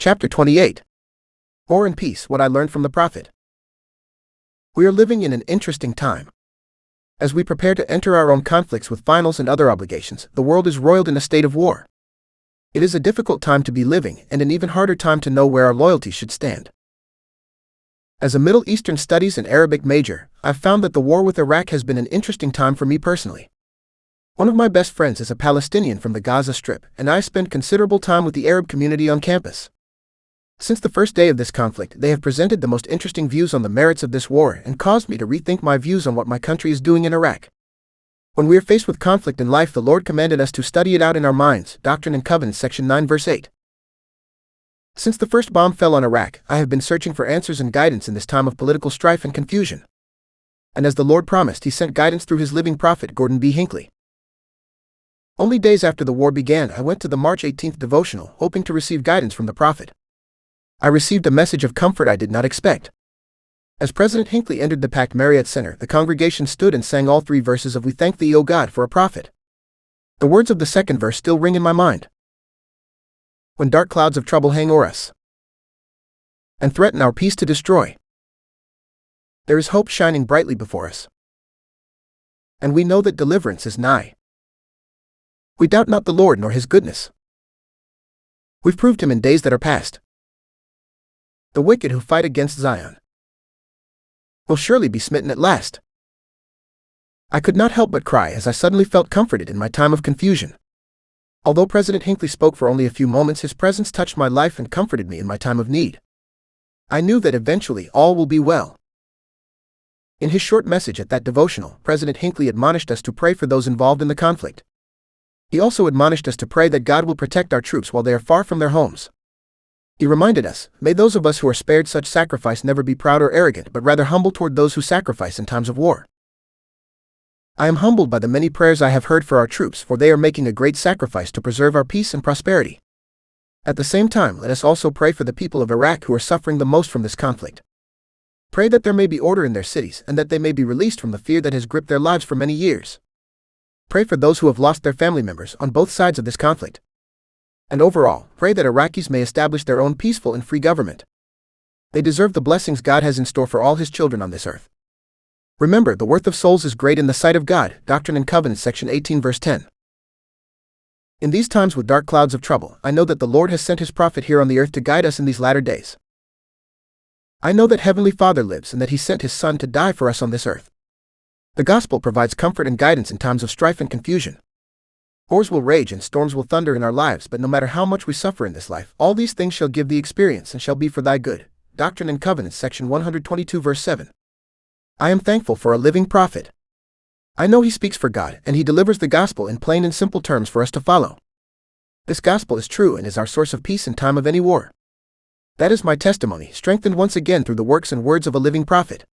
Chapter 28. War and Peace, What I Learned from the Prophet. We are living in an interesting time. As we prepare to enter our own conflicts with finals and other obligations, the world is roiled in a state of war. It is a difficult time to be living, and an even harder time to know where our loyalty should stand. As a Middle Eastern Studies and Arabic major, I've found that the war with Iraq has been an interesting time for me personally. One of my best friends is a Palestinian from the Gaza Strip, and I spend considerable time with the Arab community on campus. Since the first day of this conflict, they have presented the most interesting views on the merits of this war and caused me to rethink my views on what my country is doing in Iraq. When we are faced with conflict in life, the Lord commanded us to study it out in our minds. Doctrine and Covenants, section 9, verse 8. Since the first bomb fell on Iraq, I have been searching for answers and guidance in this time of political strife and confusion. And as the Lord promised, He sent guidance through His living prophet, Gordon B. Hinckley. Only days after the war began, I went to the March 18th devotional, hoping to receive guidance from the prophet. I received a message of comfort I did not expect. As President Hinckley entered the packed Marriott Center, the congregation stood and sang all three verses of "We Thank Thee, O God, for a Prophet." The words of the second verse still ring in my mind. When dark clouds of trouble hang o'er us and threaten our peace to destroy, there is hope shining brightly before us, and we know that deliverance is nigh. We doubt not the Lord nor His goodness. We've proved Him in days that are past. The wicked who fight against Zion will surely be smitten at last. I could not help but cry as I suddenly felt comforted in my time of confusion. Although President Hinckley spoke for only a few moments, his presence touched my life and comforted me in my time of need. I knew that eventually all will be well. In his short message at that devotional, President Hinckley admonished us to pray for those involved in the conflict. He also admonished us to pray that God will protect our troops while they are far from their homes. He reminded us, "May those of us who are spared such sacrifice never be proud or arrogant, but rather humble toward those who sacrifice in times of war." I am humbled by the many prayers I have heard for our troops, for they are making a great sacrifice to preserve our peace and prosperity. At the same time, let us also pray for the people of Iraq who are suffering the most from this conflict. Pray that there may be order in their cities and that they may be released from the fear that has gripped their lives for many years. Pray for those who have lost their family members on both sides of this conflict. And overall, pray that Iraqis may establish their own peaceful and free government. They deserve the blessings God has in store for all His children on this earth. Remember, the worth of souls is great in the sight of God. Doctrine and Covenants, section 18, verse 10. In these times with dark clouds of trouble, I know that the Lord has sent His prophet here on the earth to guide us in these latter days. I know that Heavenly Father lives and that He sent His Son to die for us on this earth. The gospel provides comfort and guidance in times of strife and confusion. Wars will rage and storms will thunder in our lives, but no matter how much we suffer in this life, all these things shall give thee experience and shall be for thy good. Doctrine and Covenants, section 122, verse 7. I am thankful for a living prophet. I know he speaks for God, and he delivers the gospel in plain and simple terms for us to follow. This gospel is true and is our source of peace in time of any war. That is my testimony, strengthened once again through the works and words of a living prophet.